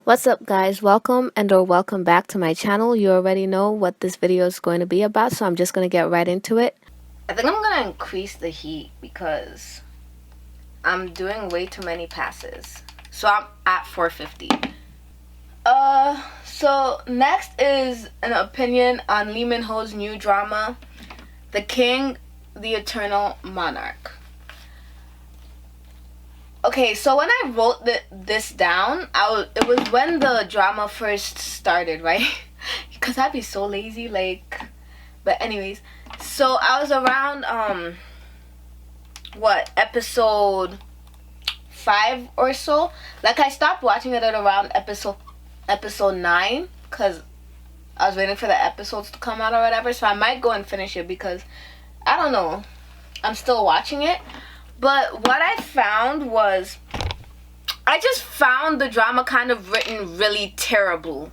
What's up guys, welcome or welcome back to my channel. You already know what this video is going to be about, so I'm just going to get right into it. I think I'm going to increase the heat because I'm doing way too many passes. So I'm at 450. So next is an opinion on Lee Min-ho's new drama, The King, the Eternal Monarch. Okay, so when I wrote this down, it was when the drama first started, right? Because I'd be so lazy, but anyways, so I was around, episode 5 or so? I stopped watching it at around episode 9, because I was waiting for the episodes to come out or whatever, so I might go and finish it because, I don't know, I'm still watching it. But what I found was, I just found the drama kind of written really terrible.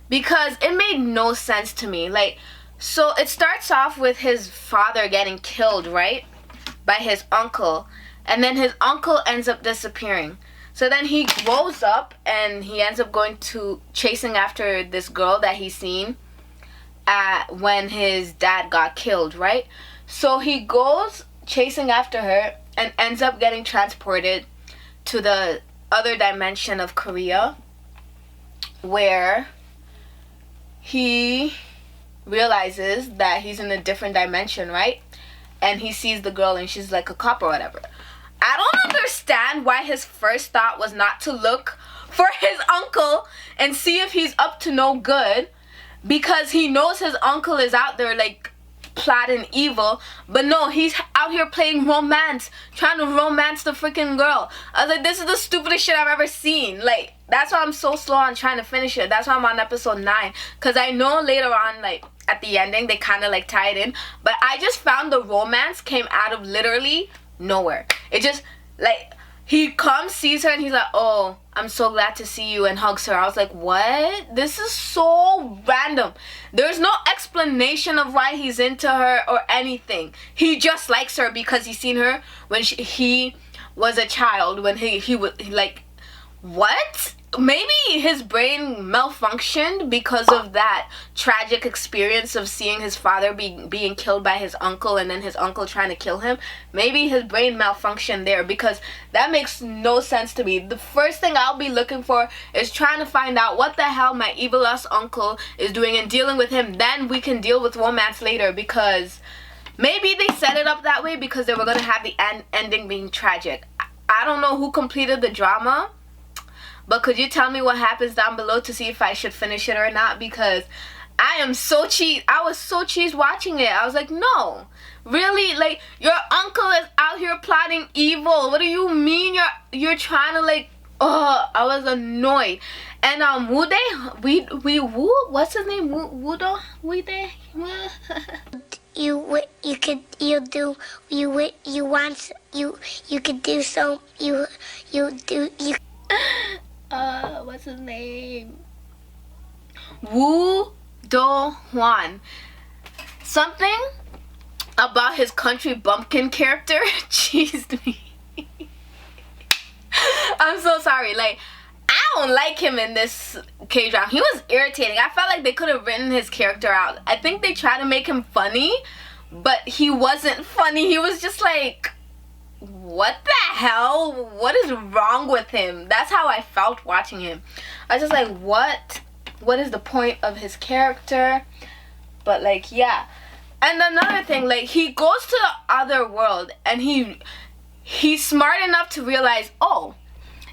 Because it made no sense to me. So it starts off with his father getting killed, right? By his uncle. And then his uncle ends up disappearing. So then he grows up and he ends up chasing after this girl that he's seen when his dad got killed, right? So he goes chasing after her and ends up getting transported to the other dimension of Korea, where he realizes that he's in a different dimension, right? And he sees the girl and she's like a cop or whatever. I don't understand why his first thought was not to look for his uncle and see if he's up to no good, because he knows his uncle is out there plotting evil. But no, he's out here playing romance, trying to romance the freaking girl. I was like, this is the stupidest shit I've ever seen. That's why I'm so slow on trying to finish it. That's why I'm on episode 9, because I know later on, at the ending, they kind of tie it in. But I just found the romance came out of literally nowhere. It just he comes, sees her, and he's like, oh, I'm so glad to see you, and hugs her. I was like, what? This is so random. There's no explanation of why he's into her or anything. He just likes her because he's seen her when he was a child, when he was what? Maybe his brain malfunctioned because of that tragic experience of seeing his father being killed by his uncle and then his uncle trying to kill him. Maybe his brain malfunctioned there, because that makes no sense to me. The first thing I'll be looking for is trying to find out what the hell my evil-ass uncle is doing and dealing with him. Then we can deal with romance later, because maybe they set it up that way because they were going to have the ending being tragic. I don't know who completed the drama, but could you tell me what happens down below to see if I should finish it or not? Because I am so cheesed. I was so cheesed watching it. I was like, no. Really? Your uncle is out here plotting evil. What do you mean you're trying to I was annoyed. And what's his name? What's his name? Do-hwan. Something about his country bumpkin character cheesed me. I'm so sorry. I don't like him in this K-drama. He was irritating. I felt like they could have written his character out. I think they tried to make him funny, but he wasn't funny. He was just what the hell? What is wrong with him? That's how I felt watching him. I was just what is the point of his character? But yeah. And another thing, he goes to the other world and he's smart enough to realize, oh,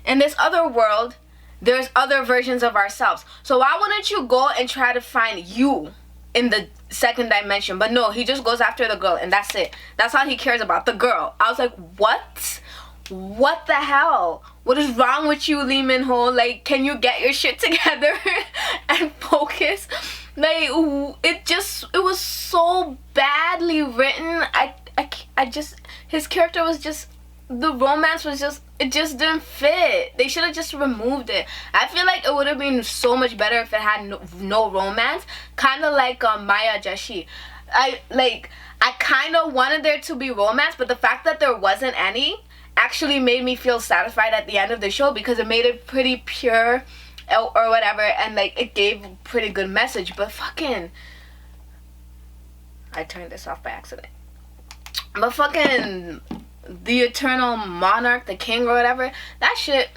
in this other world there's other versions of ourselves. So why wouldn't you go and try to find you in the second dimension? But no, he just goes after the girl and that's it. That's all he cares about, the girl. I was like, what the hell? What is wrong with you, Lee Min-ho? Can you get your shit together and focus? It was so badly written. His character was just, the romance was just, it just didn't fit. They should have just removed it. I feel like it would have been so much better if it had no romance. Kind of like Maya Jashi. I kind of wanted there to be romance, but the fact that there wasn't any, actually made me feel satisfied at the end of the show, because it made it pretty pure or whatever, and like it gave a pretty good message. But fucking, I turned this off by accident. But fucking the eternal monarch, the king or whatever, that shit,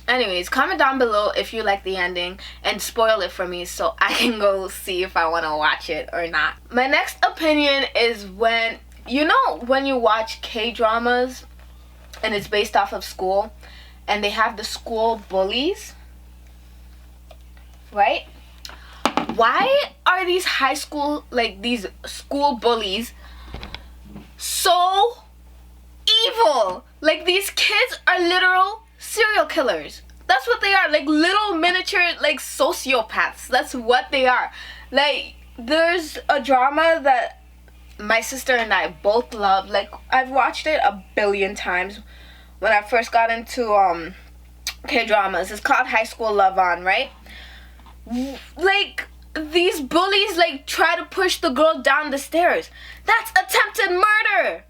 Anyways, comment down below if you like the ending and spoil it for me so I can go see if I want to watch it or not. My next opinion is when, you know, when you watch K-dramas and it's based off of school and they have the school bullies, right? Why are these high school, like these school bullies so evil? Like, these kids are literal serial killers. That's what they are. Like, little miniature, like, sociopaths. That's what they are. Like, there's a drama that my sister and I both love. Like, I've watched it a billion times when I first got into K-dramas. It's called High School Love-On, right? Like, these bullies, like, try to push the girl down the stairs. That's attempted murder.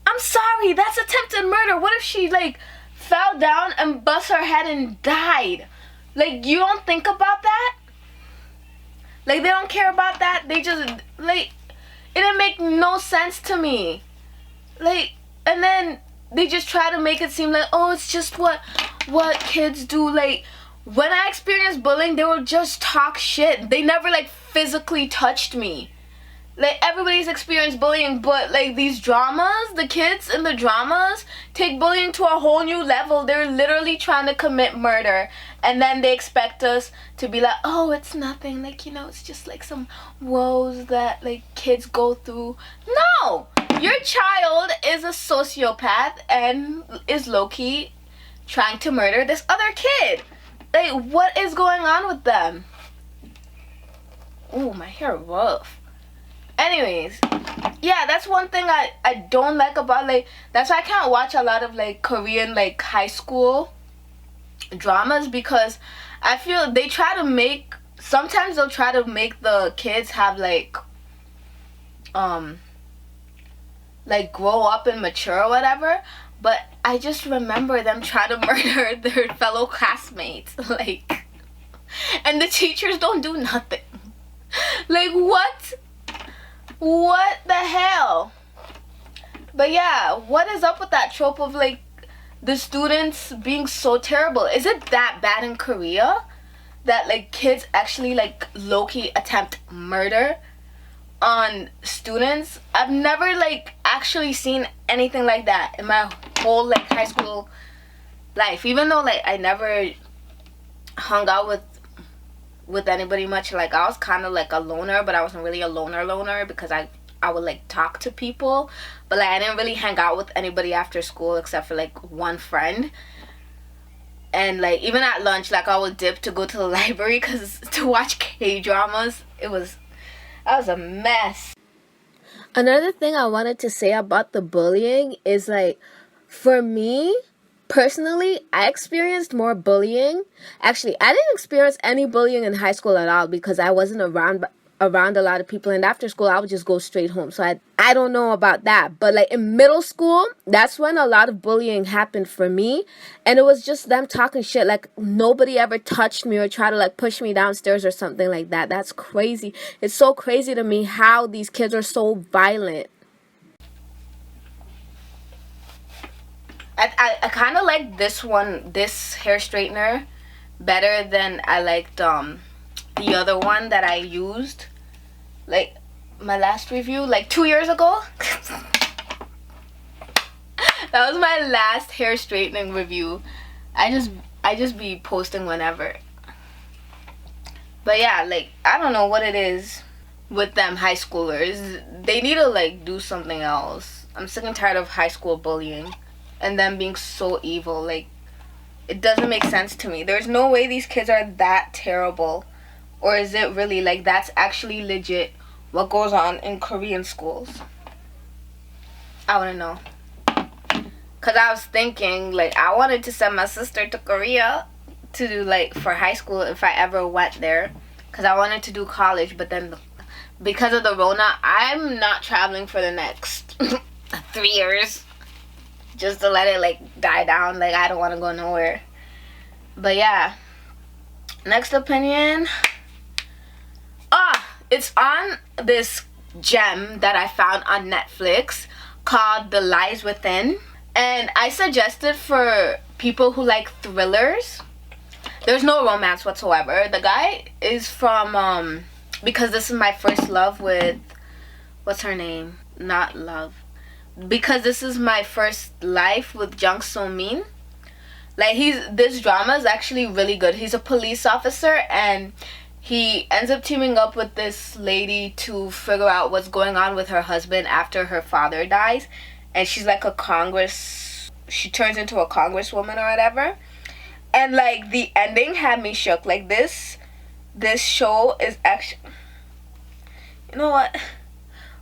I'm sorry, that's attempted murder. What if she, like, fell down and bust her head and died? Like, you don't think about that? Like, they don't care about that. They just, like, it didn't make no sense to me. Like, and then they just try to make it seem like, oh, it's just what kids do. Like, when I experienced bullying, they would just talk shit. They never, like, physically touched me. Like, everybody's experienced bullying, but, like, these dramas, the kids in the dramas take bullying to a whole new level. They're literally trying to commit murder, and then they expect us to be like, oh, it's nothing. Like, you know, it's just, like, some woes that, like, kids go through. No! Your child is a sociopath and is low-key trying to murder this other kid. Like, what is going on with them? Ooh, my hair rough. Anyways, yeah, that's one thing I don't like about, like, that's why I can't watch a lot of, like, Korean, like, high school dramas, because I feel they try to make, sometimes they'll try to make the kids have, like, grow up and mature or whatever, but I just remember them trying to murder their fellow classmates, like, and the teachers don't do nothing. Like, what? What the hell? But yeah, what is up with that trope of, like, the students being so terrible? Is it that bad in Korea that, like, kids actually, like, low-key attempt murder on students? I've never, like, actually seen anything like that in my whole, like, high school life. Even though, like, I never hung out with anybody much. Like, I was kind of like a loner, but I wasn't really a loner because I would, like, talk to people, but, like, I didn't really hang out with anybody after school except for, like, one friend. And, like, even at lunch, like, I would dip to go to the library because to watch K-dramas, that was a mess. Another thing I wanted to say about the bullying is, like, for me personally, I experienced more bullying. Actually, I didn't experience any bullying in high school at all because I wasn't around a lot of people, and after school I would just go straight home. So I don't know about that. But, like, in middle school, that's when a lot of bullying happened for me, and it was just them talking shit. Like, nobody ever touched me or tried to, like, push me downstairs or something like that. That's crazy. It's so crazy to me how these kids are so violent. I kind of like this hair straightener better than I liked the other one that I used, like, my last review, like, 2 years ago. That was my last hair straightening review. I just be posting whenever. But yeah, like, I don't know what it is with them high schoolers. They need to, like, do something else. I'm sick and tired of high school bullying and them being so evil. Like, it doesn't make sense to me. There's no way these kids are that terrible. Or is it really, like, that's actually legit what goes on in Korean schools? I want to know. Because I was thinking, like, I wanted to send my sister to Korea to do, like, for high school if I ever went there. Because I wanted to do college, but then because of the Rona, I'm not traveling for the next 3 years. just to let it like die down. Like I don't want to go nowhere. But yeah, next opinion. It's on this gem that I found on Netflix called The Lies Within, and I suggest it for people who like thrillers. There's no romance whatsoever. The guy is from Because This Is My First Love with, what's her name? Not Love. Because This Is My First Life with Jang So-min. Like this drama is actually really good. He's a police officer and he ends up teaming up with this lady to figure out what's going on with her husband after her father dies. And she's like she turns into a congresswoman or whatever. And like the ending had me shook. Like this show is actually, you know what?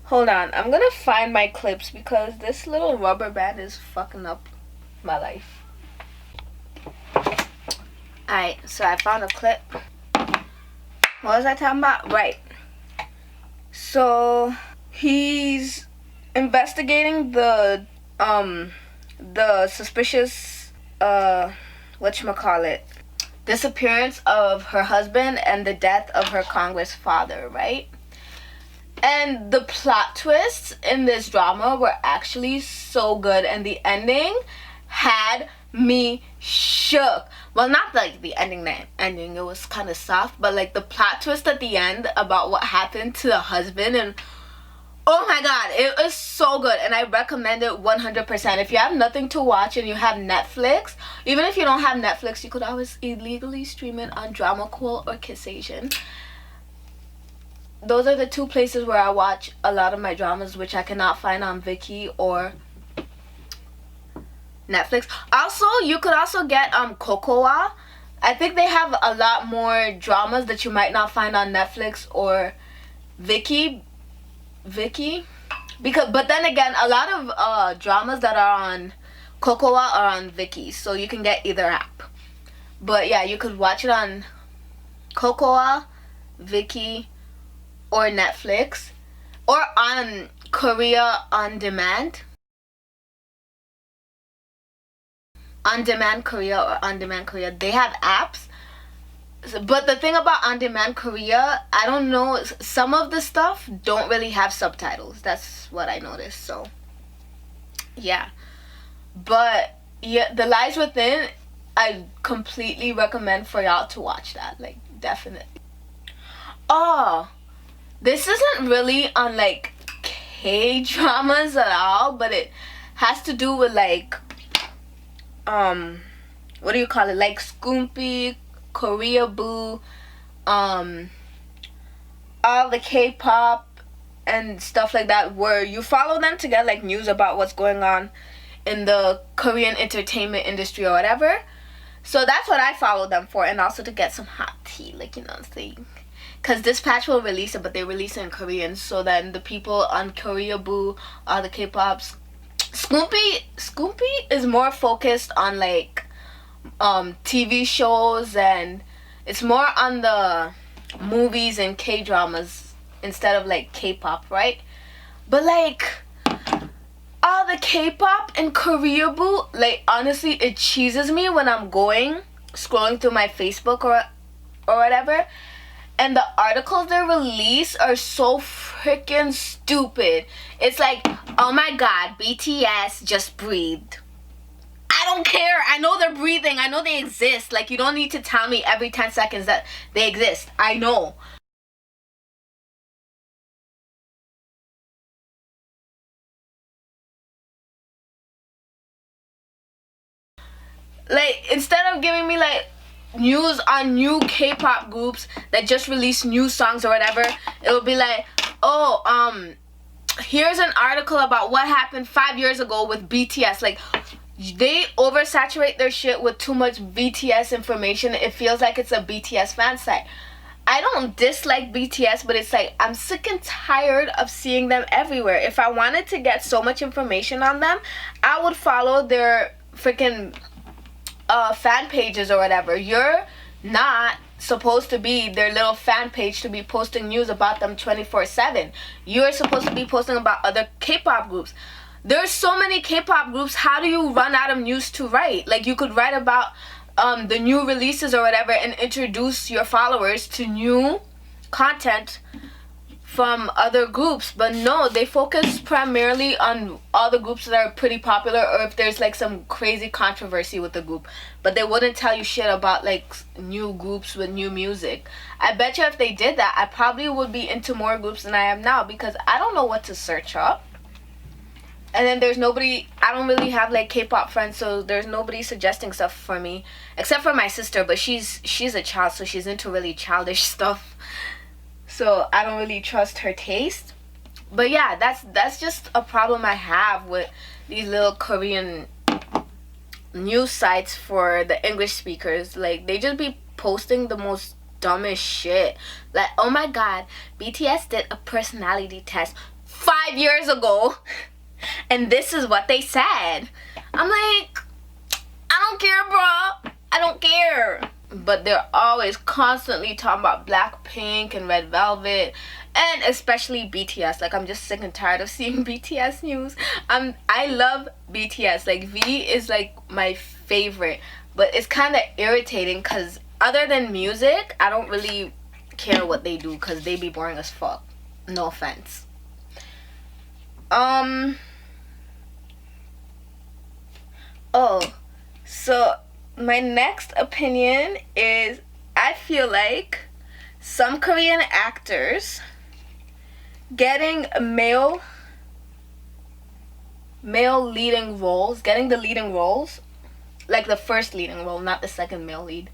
Hold on. I'm gonna find my clips because this little rubber band is fucking up my life. Alright, so I found a clip. What was I talking about? Right. So he's investigating the suspicious whatchamacallit, disappearance of her husband and the death of her Congress father, right? And the plot twists in this drama were actually so good, and the ending had me shook. Well, not like the ending, it was kind of soft, but like the plot twist at the end about what happened to the husband, and oh my god, it was so good, and I recommend it 100%. If you have nothing to watch and you have Netflix, even if you don't have Netflix, you could always illegally stream it on Drama Cool or Kiss Asian. Those are the two places where I watch a lot of my dramas, which I cannot find on Viki or Netflix. Also, you could also get Cocoa. I think they have a lot more dramas that you might not find on Netflix or Viki. But then again, a lot of dramas that are on Cocoa are on Viki, so you can get either app. But yeah, you could watch it on Cocoa, Viki, or Netflix, or on Korea On Demand. On Demand Korea or On Demand Korea, they have apps. But the thing about On Demand Korea, I don't know, some of the stuff don't really have subtitles. That's what I noticed. So yeah, but yeah, The Lies Within, I completely recommend for y'all to watch that. Like, definitely. Oh, this isn't really on like K-dramas at all, but it has to do with like what do you call it, like Scoopy, Korea Boo, all the K-pop and stuff like that, where you follow them to get like news about what's going on in the Korean entertainment industry or whatever. So that's what I follow them for, and also to get some hot tea, like, you know what I'm saying? Because Dispatch will release it, but they release it in Korean, so then the people on Korea Boo, all the K-pops, Scoopy is more focused on like TV shows, and it's more on the movies and K-dramas instead of like K-pop, right? But like all the K-pop and Korea Boo, like honestly, it cheeses me when I'm scrolling through my Facebook or whatever, and the articles they release are so freaking stupid. It's like, oh my god, BTS just breathed. I don't care. I know they're breathing. I know they exist. Like, you don't need to tell me every 10 seconds that they exist. I know. Like, instead of giving me like news on new K-pop groups that just released new songs or whatever, it'll be like, oh, here's an article about what happened 5 years ago with BTS. Like, they oversaturate their shit with too much BTS information. It feels like it's a BTS fan site. I don't dislike BTS, but it's like I'm sick and tired of seeing them everywhere. If I wanted to get so much information on them, I would follow their freaking fan pages or whatever. You're not supposed to be their little fan page to be posting news about them 24/7. You're supposed to be posting about other K-pop groups. there's so many K-pop groups. How do you run out of news to write? Like, you could write about the new releases or whatever and introduce your followers to new content from other groups, but no, they focus primarily on all the groups that are pretty popular, or if there's like some crazy controversy with the group, but they wouldn't tell you shit about like new groups with new music. I bet you if they did that, I probably would be into more groups than I am now, because I don't know what to search up. And then there's nobody, I don't really have like K-pop friends, so there's nobody suggesting stuff for me except for my sister, but she's a child, so she's into really childish stuff. So I don't really trust her taste. But yeah, that's just a problem I have with these little Korean news sites for the English speakers. Like, they just be posting the most dumbest shit. Like, oh my god, BTS did a personality test 5 years ago and this is what they said. I'm like, I don't care, bro. I don't care. But they're always constantly talking about Blackpink and Red Velvet, and especially BTS. Like, I'm just sick and tired of seeing BTS news. I love BTS. Like, V is like my favorite, but it's kind of irritating because other than music, I don't really care what they do because they be boring as fuck. No offense. Oh, so my next opinion is, I feel like some Korean actors getting male leading roles, getting the leading roles, like the first leading role, not the second male lead,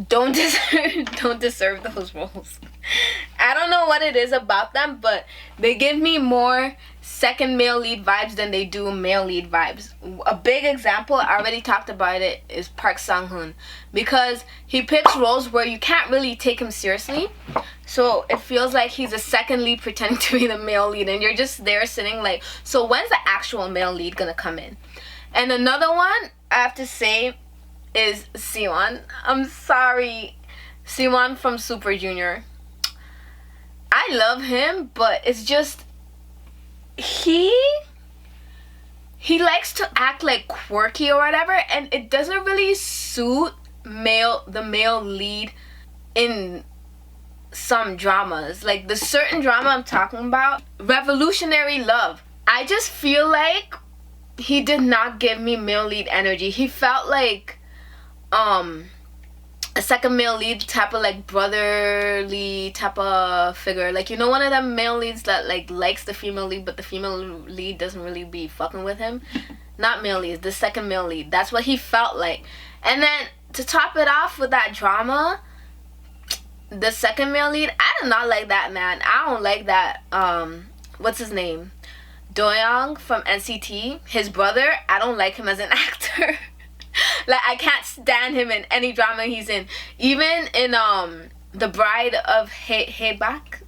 don't deserve those roles. I don't know what it is about them, but they give me more second male lead vibes than they do male lead vibes. A big example, I already talked about it, is Park Sang-hoon, because he picks roles where you can't really take him seriously, so it feels like he's a second lead pretending to be the male lead, and you're just there sitting like, so when's the actual male lead gonna come in? And another one I have to say is Siwon. I'm sorry, Siwon from Super Junior. I love him, but it's just he likes to act like quirky or whatever, and it doesn't really suit the male lead in some dramas. Like the certain drama I'm talking about, Revolutionary Love, I just feel like he did not give me male lead energy. He felt like a second male lead type of like brotherly type of figure. Like, you know, one of them male leads that like likes the female lead, but the female lead doesn't really be fucking with him. Not male leads, the second male lead. That's what he felt like. And then to top it off with that drama, the second male lead, I do not like that man. I don't like that, what's his name? Do-hwan from NCT. His brother, I don't like him as an actor. Like, I can't stand him in any drama he's in. Even in The Bride of Haebak,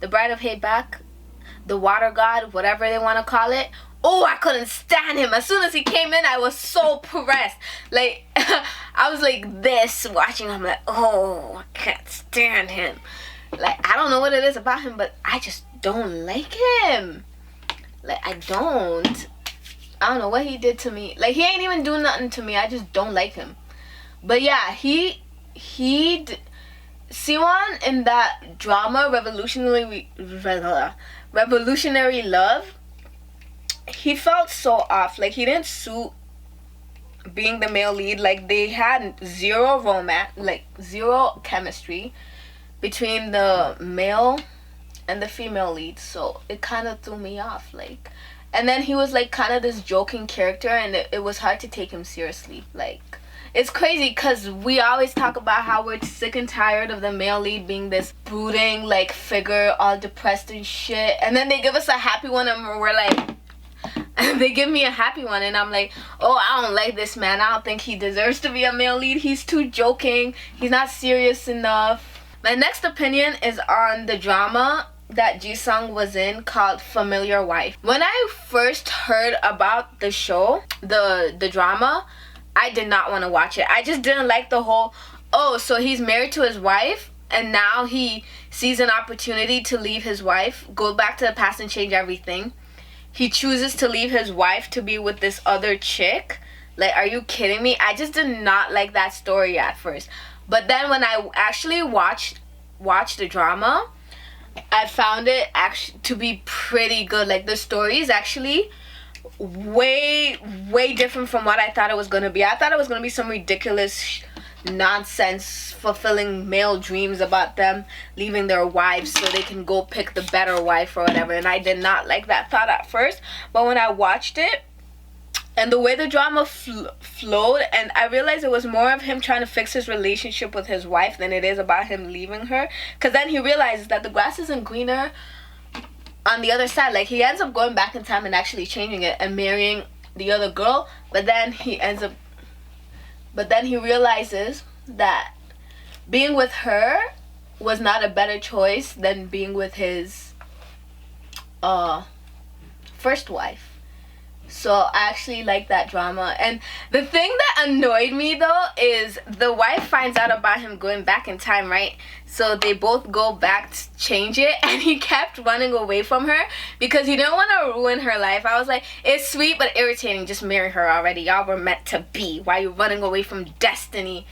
The Water God, whatever they want to call it. Oh, I couldn't stand him. As soon as he came in, I was so pressed. Like, I was like this watching him, like, oh, I can't stand him. Like, I don't know what it is about him, but I just don't like him. Like, I don't know what he did to me. Like, he ain't even doing nothing to me. I just don't like him. But yeah, Siwon in that drama, Revolutionary Love, he felt so off. Like, he didn't suit being the male lead. Like, they had zero romance, like zero chemistry between the male and the female lead. So it kind of threw me off. Like, and then he was like kind of this joking character, and it was hard to take him seriously. Like, it's crazy because we always talk about how we're sick and tired of the male lead being this brooding like figure, all depressed and shit, and then they give us a happy one and we're like, they give me a happy one and I'm like, oh, I don't like this man. I don't think he deserves to be a male lead. He's too joking. He's not serious enough. My next opinion is on the drama that Ji-sung was in called Familiar Wife. When I first heard about the show, the drama, I did not want to watch it. I just didn't like the whole, oh, so he's married to his wife and now he sees an opportunity to leave his wife, go back to the past and change everything. he chooses to leave his wife to be with this other chick. Like, are you kidding me? I just did not like that story at first. But then when I actually watched the drama, I found it actually to be pretty good. Like, the story is actually way different from what I thought it was gonna be. I thought it was gonna be some ridiculous nonsense fulfilling male dreams about them leaving their wives so they can go pick the better wife or whatever, and I did not like that thought at first. But when I watched it and the way the drama flowed, and I realized it was more of him trying to fix his relationship with his wife than it is about him leaving her, because then he realizes that the grass isn't greener on the other side. Like, he ends up going back in time and actually changing it and marrying the other girl, but then he realizes that being with her was not a better choice than being with his first wife. So I actually like that drama. And the thing that annoyed me though is the wife finds out about him going back in time, right? So they both go back to change it, and he kept running away from her because he didn't want to ruin her life. I was like, it's sweet but irritating. Just marry her already. Y'all were meant to be. Why are you running away from destiny?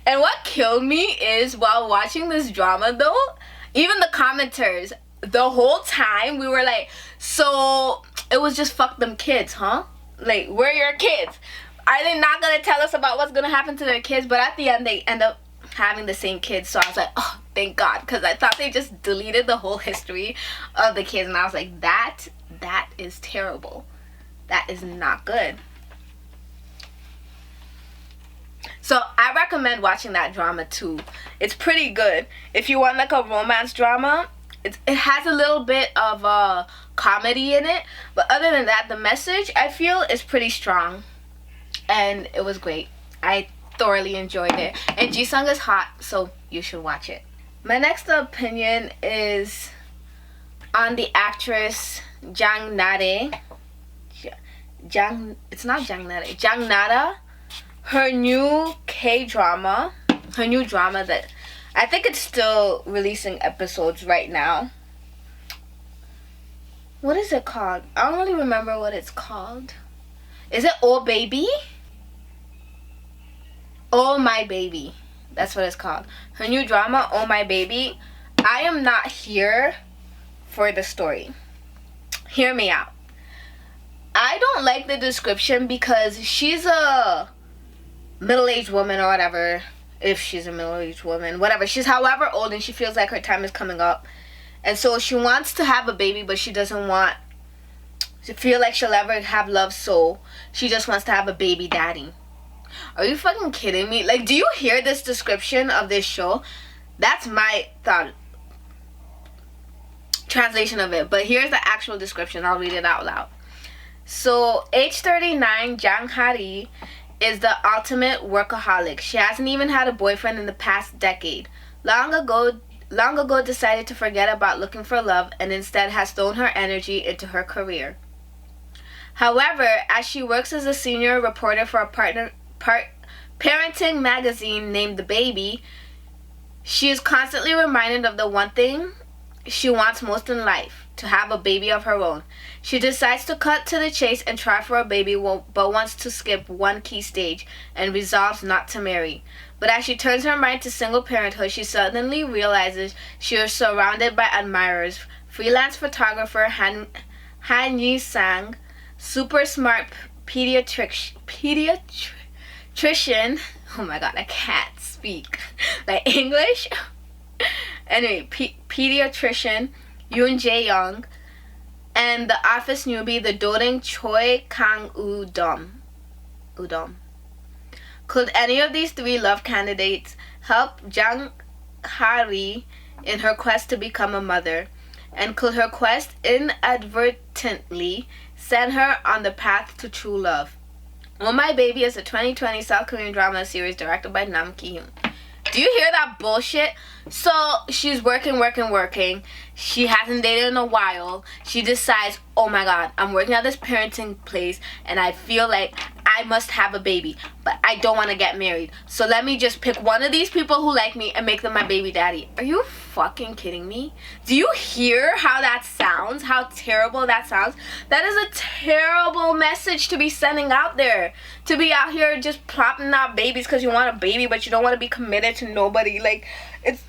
And what killed me is, while watching this drama though, even the commenters, the whole time we were like, so it was just fuck them kids, huh? Like, we're your kids. Are they not gonna tell us about what's gonna happen to their kids? But at the end they end up having the same kids. So I was like, oh, thank God, because I thought they just deleted the whole history of the kids, and I was like, that is terrible. That is not good. So I recommend watching that drama too. It's pretty good. If you want like a romance drama, it has a little bit of comedy in it, but other than that, the message I feel is pretty strong, and it was great. I thoroughly enjoyed it, and Ji-sung is hot, so you should watch it. My next opinion is on the actress Jang Nara. It's not Jang Nara. Jang Nara. Her new K-drama, her new drama that I think it's still releasing episodes right now. What is it called? I don't really remember what it's called. Is it Oh Baby? Oh My Baby. That's what it's called. Her new drama, Oh My Baby. I am not here for the story. Hear me out. I don't like the description because she's a middle-aged woman or whatever. If she's a middle-aged woman, whatever, she's however old, and she feels like her time is coming up, and so she wants to have a baby, but she doesn't want to feel like she'll ever have love, so she just wants to have a baby daddy. Are you fucking kidding me? Like, do you hear this description of this show? That's my thought translation of it, but here's the actual description. I'll read it out loud. So age 39 Jang Hari is the ultimate workaholic. She hasn't even had a boyfriend in the past decade. Long ago decided to forget about looking for love and instead has thrown her energy into her career. However, as she works as a senior reporter for a parenting magazine named The Baby, she is constantly reminded of the one thing she wants most in life: to have a baby of her own. She decides to cut to the chase and try for a baby, but wants to skip one key stage and resolves not to marry. But as she turns her mind to single parenthood, she suddenly realizes she is surrounded by admirers. Freelance photographer Han Yi-sang, super smart pediatrician, oh my god, I can't speak like English. Anyway, pediatrician Yoon Jae-young, and the office newbie, the doting Choi Kang-udom. Could any of these three love candidates help Jang Hari in her quest to become a mother? And could her quest inadvertently send her on the path to true love? Oh My Baby is a 2020 South Korean drama series directed by Nam Ki-hyun. Do you hear that bullshit? So she's working. She hasn't dated in a while. She decides, oh my god, I'm working at this parenting place and I feel like I must have a baby, but I don't want to get married. So let me just pick one of these people who like me and make them my baby daddy. Are you fucking kidding me? Do you hear how that sounds? How terrible that sounds? That is a terrible message to be sending out there. To be out here just plopping out babies because you want a baby, but you don't want to be committed to nobody. Like, it's...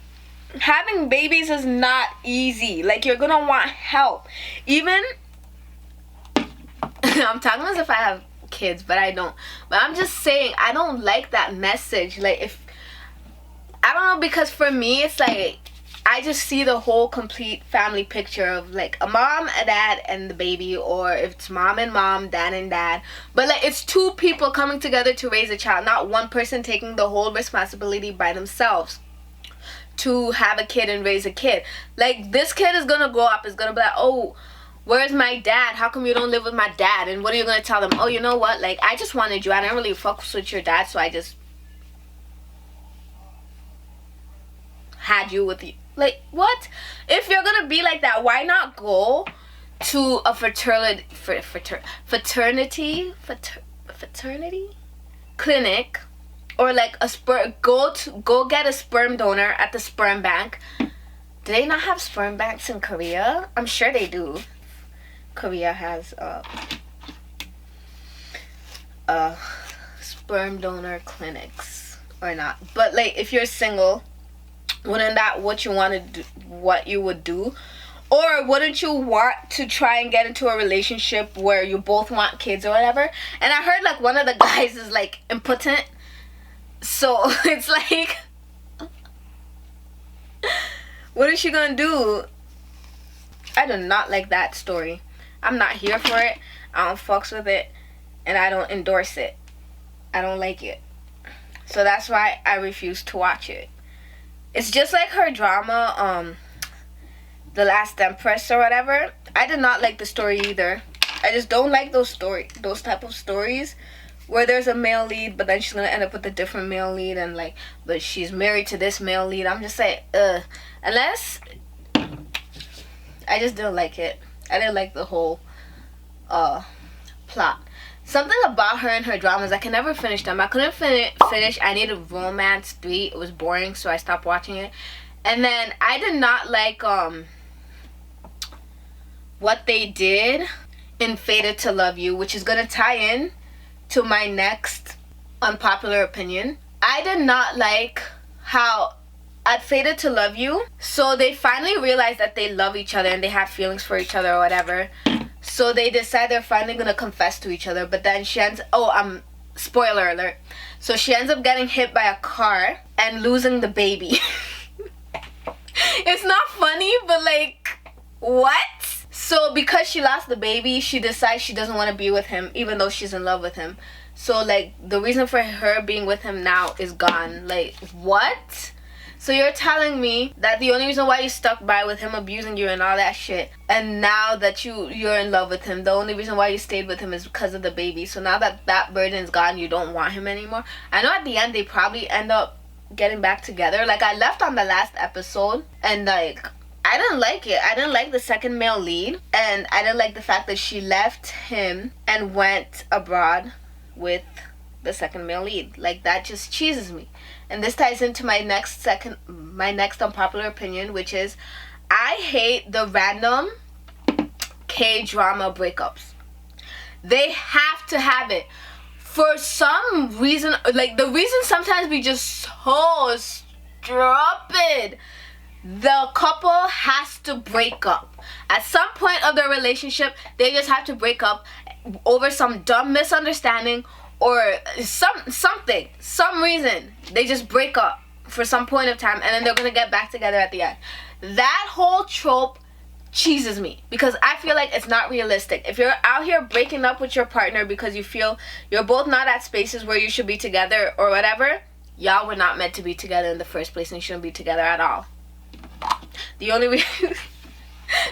having babies is not easy. Like, you're gonna want help. Even... I'm talking as if I have kids, but I don't. But I'm just saying, I don't like that message. Like, if... I don't know, because for me, it's like... I just see the whole complete family picture of, like, a mom, a dad, and the baby. Or if it's mom and mom, dad and dad. But, like, it's two people coming together to raise a child. Not one person taking the whole responsibility by themselves to have a kid and raise a kid. Like, this kid is gonna grow up, is gonna be like, oh, where's my dad? How come you don't live with my dad? And what are you gonna tell them? Oh, you know what? Like, I just wanted you. I didn't really fuck with your dad, so I just had you with you. Like, what? If you're gonna be like that, why not go to a fraternity clinic, or like a go get a sperm donor at the sperm bank. Do they not have sperm banks in Korea? I'm sure they do. Korea has sperm donor clinics or not. But like, if you're single, wouldn't that what you want to do, what you would do? Or wouldn't you want to try and get into a relationship where you both want kids or whatever? And I heard like one of the guys is like impotent. So it's like, what is she gonna do? I do not like that story. I'm not here for it. I don't fucks with it. And I don't endorse it. I don't like it. So that's why I refuse to watch it. It's just like her drama, The Last Empress or whatever. I did not like the story either. I just don't like those type of stories where there's a male lead, but then she's gonna end up with a different male lead, and like, but she's married to this male lead. I'm just like, unless, I just didn't like it. I didn't like the whole plot. Something about her and her dramas, I can never finish them. I couldn't finish I Needed Romance 3. It was boring, so I stopped watching it. And then I did not like what they did in Fated to Love You, which is gonna tie in to my next unpopular opinion. I did not like how at Fated to Love You, so they finally realized that they love each other and they have feelings for each other or whatever. So they decide they're finally gonna confess to each other, but then she ends, spoiler alert. So she ends up getting hit by a car and losing the baby. It's not funny, but like, what? So because she lost the baby, she decides she doesn't want to be with him, even though she's in love with him. So like, the reason for her being with him now is gone. Like, what? So you're telling me that the only reason why you stuck by with him abusing you and all that shit, and now that you're in love with him, the only reason why you stayed with him is because of the baby. So now that that burden's gone, you don't want him anymore. I know at the end they probably end up getting back together. Like, I left on the last episode, and like, I didn't like it. I didn't like the second male lead, and I didn't like the fact that she left him and went abroad with the second male lead. Like, that just cheeses me. And this ties into my next unpopular opinion, which is I hate the random K-drama breakups. They have to have it. For some reason, like, the reason sometimes be just so stupid. The couple has to break up. At some point of their relationship, they just have to break up over some dumb misunderstanding or some reason. They just break up for some point of time, and then they're gonna get back together at the end. That whole trope cheeses me, because I feel like it's not realistic. If you're out here breaking up with your partner because you feel you're both not at spaces where you should be together or whatever, y'all were not meant to be together in the first place, and you shouldn't be together at all. The only reason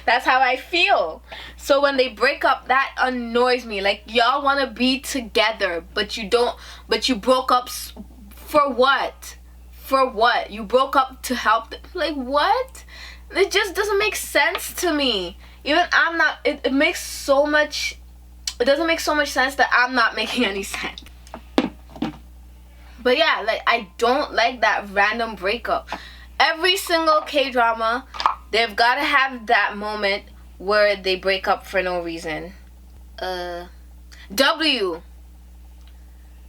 that's how I feel. So when they break up, that annoys me. Like, y'all want to be together, but you don't. But you broke up for what? For what? You broke up to help them. Like, what? It just doesn't make sense to me. Even I'm not. It makes so much. it doesn't make so much sense that I'm not making any sense. But yeah, like, I don't like that random breakup. Every single K-drama, they've got to have that moment where they break up for no reason. W.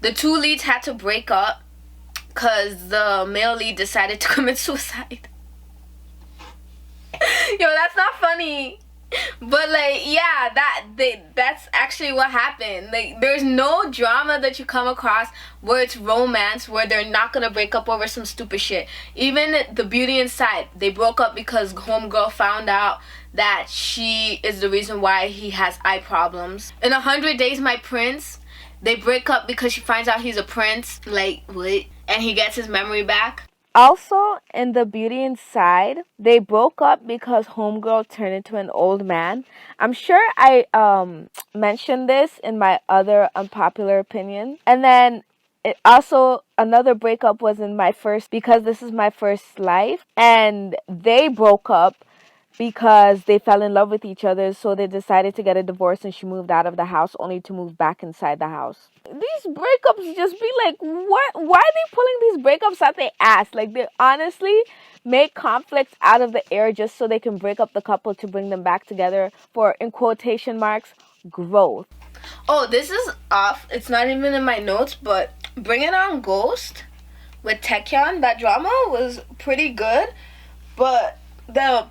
The two leads had to break up because the male lead decided to commit suicide. Yo, that's not funny. But like, yeah, that's actually what happened. Like, there's no drama that you come across where it's romance, where they're not gonna break up over some stupid shit. Even the Beauty Inside, they broke up because homegirl found out that she is the reason why he has eye problems. In 100 Days My Prince, they break up because she finds out he's a prince. Like, what? And he gets his memory back. Also, in The Beauty Inside, they broke up because homegirl turned into an old man. I'm sure I mentioned this in my other unpopular opinion. And then it also, another breakup was in my first, because this is my first life. And they broke up because they fell in love with each other, so they decided to get a divorce, and she moved out of the house only to move back inside the house. These breakups just be like, what? Why are they pulling these breakups out their ass? Like, they honestly make conflicts out of the air just so they can break up the couple to bring them back together for, in quotation marks, growth. Oh, this is off. It's not even in my notes, but Bring It On Ghost with Taecyeon, that drama was pretty good, but the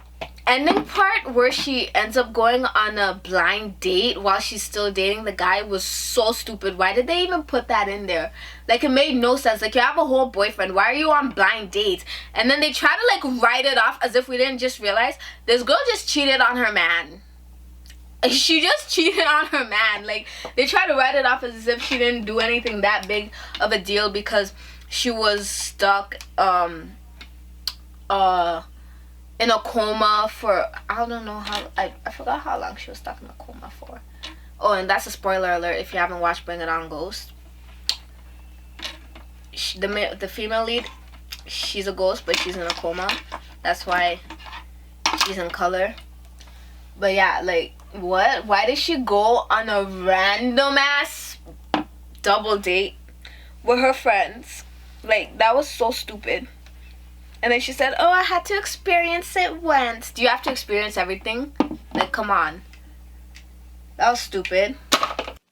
ending part where she ends up going on a blind date while she's still dating the guy was so stupid. Why did they even put that in there? Like, it made no sense. Like, you have a whole boyfriend, why are you on blind dates? And then they try to like write it off as if we didn't just realize this girl just cheated on her man. She just cheated on her man. Like, they try to write it off as if she didn't do anything that big of a deal because she was stuck in a coma for, I don't know how, I forgot how long she was stuck in a coma for. Oh, and that's a spoiler alert if you haven't watched Bring It On Ghost. The female lead, she's a ghost, but she's in a coma. That's why she's in color. But yeah, like, what? Why did she go on a random ass double date with her friends? Like, that was so stupid. And then she said, oh, I had to experience it once. Do you have to experience everything? Like, come on. That was stupid.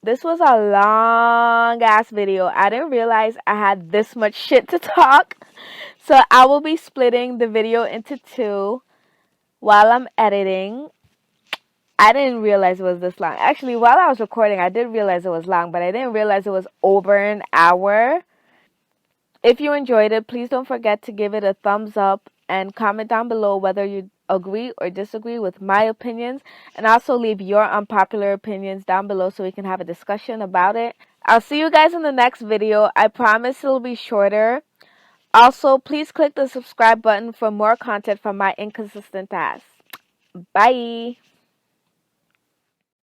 This was a long ass video. I didn't realize I had this much shit to talk. So I will be splitting the video into two while I'm editing. I didn't realize it was this long. Actually, while I was recording, I did realize it was long, but I didn't realize it was over an hour. If you enjoyed it, please don't forget to give it a thumbs up and comment down below whether you agree or disagree with my opinions, and also leave your unpopular opinions down below so we can have a discussion about it. I'll see you guys in the next video. I promise it'll be shorter. Also, please click the subscribe button for more content from my inconsistent ass. Bye!